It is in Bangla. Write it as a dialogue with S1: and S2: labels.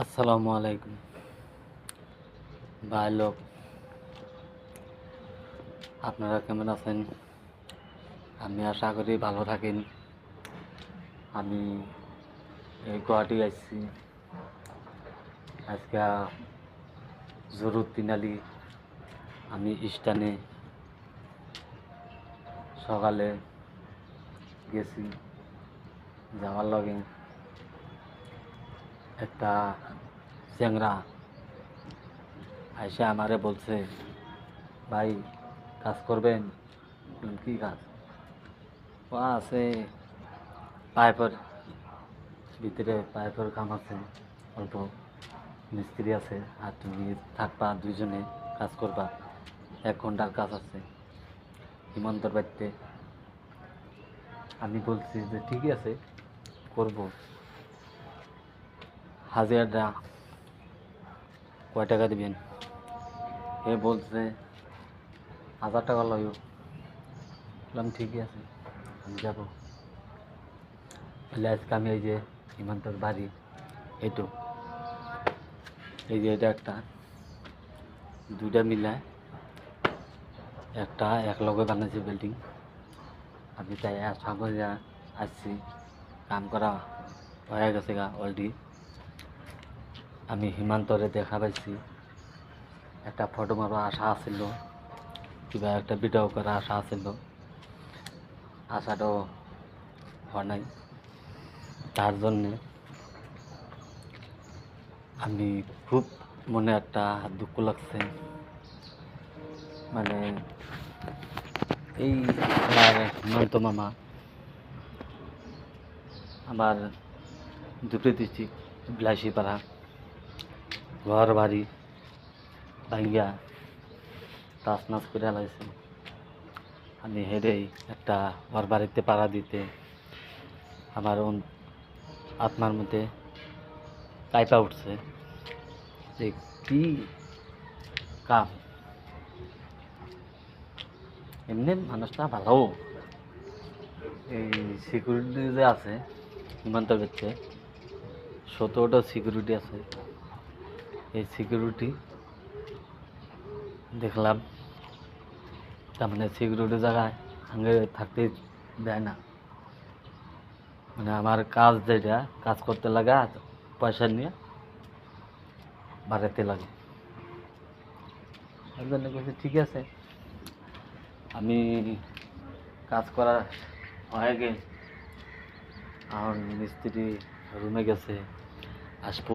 S1: আসসালামু আলাইকুম ভাই লোক, আপনারা কেমন আছেন? আমি আশা করি ভালো থাকেন। আমি এই গুয়াহাটি আসছি আজকে জরুর তিনালি। আমি স্টানে সকালে গেছি, যাওয়ার লগে একটা চ্যাংরা আইসা আমারে বলছে, ভাই কাজ করবেন? কি কাজ? ও আছে পাইপের ভিতরে, পাইপের কাম আছে, অল্প মিস্ত্রি আছে, আর তুমি থাকবা দুইজনে কাজ করবা। 1 ঘন্টার কাজ আছে হিমন্তর বাড়িতে। আমি বলছি যে ঠিক আছে, করব। হাজিরাটা কয় টাকা দিবেন? এ বলছে 1000 টাকা লইও। বললাম ঠিকই আছে, আমি যাবো। আজকে আমি এই যে হিমন্তর বাড়ি, এইটু এই যে এটা একটা দুইটা মিলায় একটা এক লগে বানাইছে বিল্ডিং। আমি তাই আশা করে আসছি, কাম করা হয়ে গেছে গা অলরেডি। আমি হিমান্তরে দেখা পাইছি, একটা ফটো মারো আশা আছিল, কিবা একটা ভিডিও করা আশা আছিল, আশাটাও হয় নাই। তার জন্যে আমি খুব মনে একটা দুঃখ লাগছে। মানে এই আমার হিমন্ত মামা আমার দুটো ডিস্ট্রিক্ট বিলাসীপাড়া ঘর বাড়ি ভাঙ্গিয়া তাস নাচ করে লাইছে। আমি হেরেই একটা ঘর বাড়িতে পাড়া দিতে আমার আত্মার মধ্যে কাইপা উঠছে যে কি কাম। এমনি মানুষটা ভালো, এই সিকিউরিটি যে আছে হিমন্তর কাছে 17টা সিকিউরিটি আছে। এই সিকিউরিটি দেখলাম, তার মানে সিকিউরিটি জায়গায় সঙ্গে থাকতে দেয় না। মানে আমার কাজ যেটা কাজ করতে লাগা পয়সা নিয়ে বাড়াতে লাগে। তার জন্য বলছি ঠিক আছে, আমি কাজ করা হয়ে গেল। এখন মিস্ত্রি রুমে গেছে, আসবো।